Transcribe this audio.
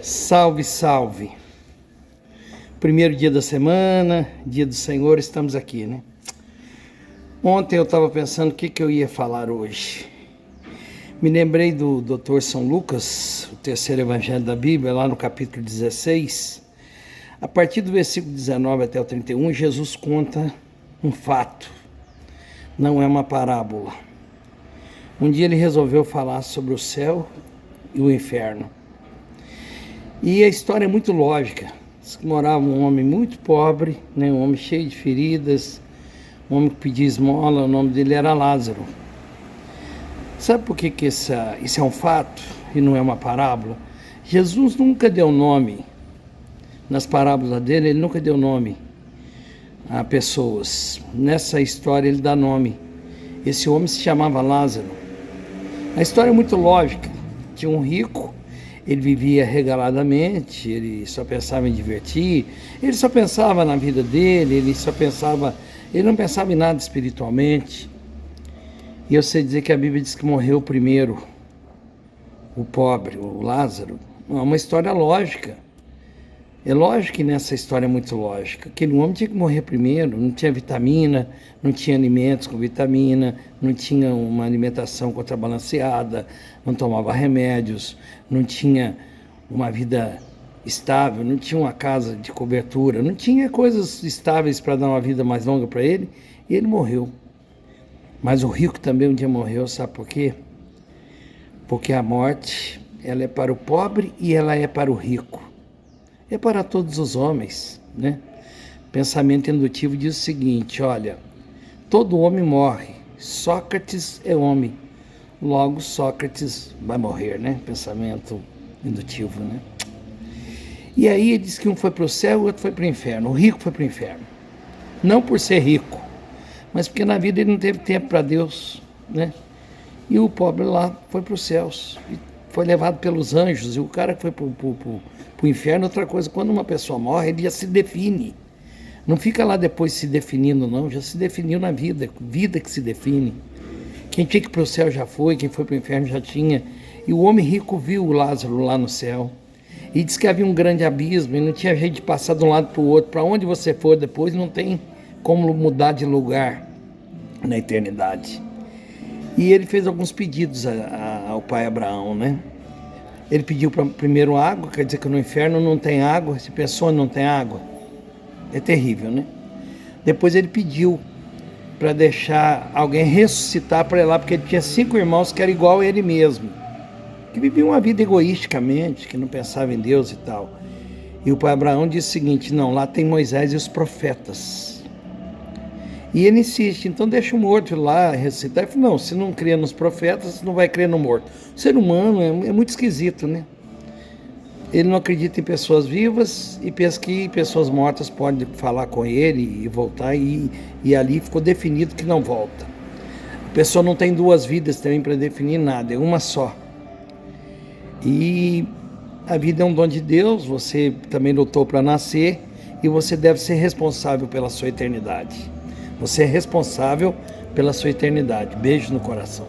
Salve, salve! Primeiro dia da semana, dia do Senhor, estamos aqui, né? Ontem eu estava pensando o que eu ia falar hoje. Me lembrei do Dr. São Lucas, o terceiro evangelho da Bíblia, lá no capítulo 16. A partir do versículo 19 até o 31, Jesus conta um fato, não é uma parábola. Um dia ele resolveu falar sobre o céu e o inferno. E a história é muito lógica. Morava um homem muito pobre, né? Um homem cheio de feridas, um homem que pedia esmola, o nome dele era Lázaro. Sabe por que isso é um fato e não é uma parábola? Jesus nunca deu nome, nas parábolas dele, ele nunca deu nome a pessoas. Nessa história ele dá nome. Esse homem se chamava Lázaro. A história é muito lógica. Tinha um rico, ele vivia regaladamente, ele só pensava em divertir, ele só pensava na vida dele, ele não pensava em nada espiritualmente. E eu sei dizer que a Bíblia diz que morreu primeiro o pobre, o Lázaro. É uma história lógica. É lógico que nessa história é muito lógica. Aquele homem tinha que morrer primeiro, não tinha vitamina, não tinha alimentos com vitamina, não tinha uma alimentação contrabalanceada, não tomava remédios, não tinha uma vida estável, não tinha uma casa de cobertura, não tinha coisas estáveis para dar uma vida mais longa para ele, e ele morreu. Mas o rico também um dia morreu, sabe por quê? Porque a morte, ela é para o pobre e ela é para o rico. É para todos os homens, né? Pensamento indutivo diz o seguinte, olha, todo homem morre, Sócrates é homem, logo Sócrates vai morrer, né? Pensamento indutivo, né? E aí ele diz que um foi para o céu e o outro foi para o inferno, o rico foi para o inferno, não por ser rico, mas porque na vida ele não teve tempo para Deus, né? E o pobre lá foi para os céus, foi levado pelos anjos, e o cara que foi para o inferno, outra coisa, quando uma pessoa morre, ele já se define, não fica lá depois se definindo não, já se definiu na vida que se define. Quem tinha que ir para o céu já foi, quem foi para o inferno já tinha, e o homem rico viu o Lázaro lá no céu, e disse que havia um grande abismo, e não tinha jeito de passar de um lado para o outro, para onde você for depois, não tem como mudar de lugar na eternidade. E ele fez alguns pedidos ao pai Abraão, né? Ele pediu primeiro água, quer dizer que no inferno não tem água, se pessoa não tem água, é terrível, né? Depois ele pediu para deixar alguém ressuscitar para ele lá, porque ele tinha 5 irmãos que eram igual a ele mesmo, que viviam uma vida egoisticamente, que não pensavam em Deus e tal. E o pai Abraão disse o seguinte, não, lá tem Moisés e os profetas. E ele insiste, então deixa o morto lá ressuscitar. Ele falou, não, se não crê nos profetas, não vai crer no morto. O ser humano é muito esquisito, né? Ele não acredita em pessoas vivas e pensa que pessoas mortas podem falar com ele e voltar, e ali ficou definido que não volta. A pessoa não tem 2 vidas também para definir nada, é uma só. E a vida é um dom de Deus, você também lutou para nascer e você deve ser responsável pela sua eternidade. Você é responsável pela sua eternidade. Beijo no coração.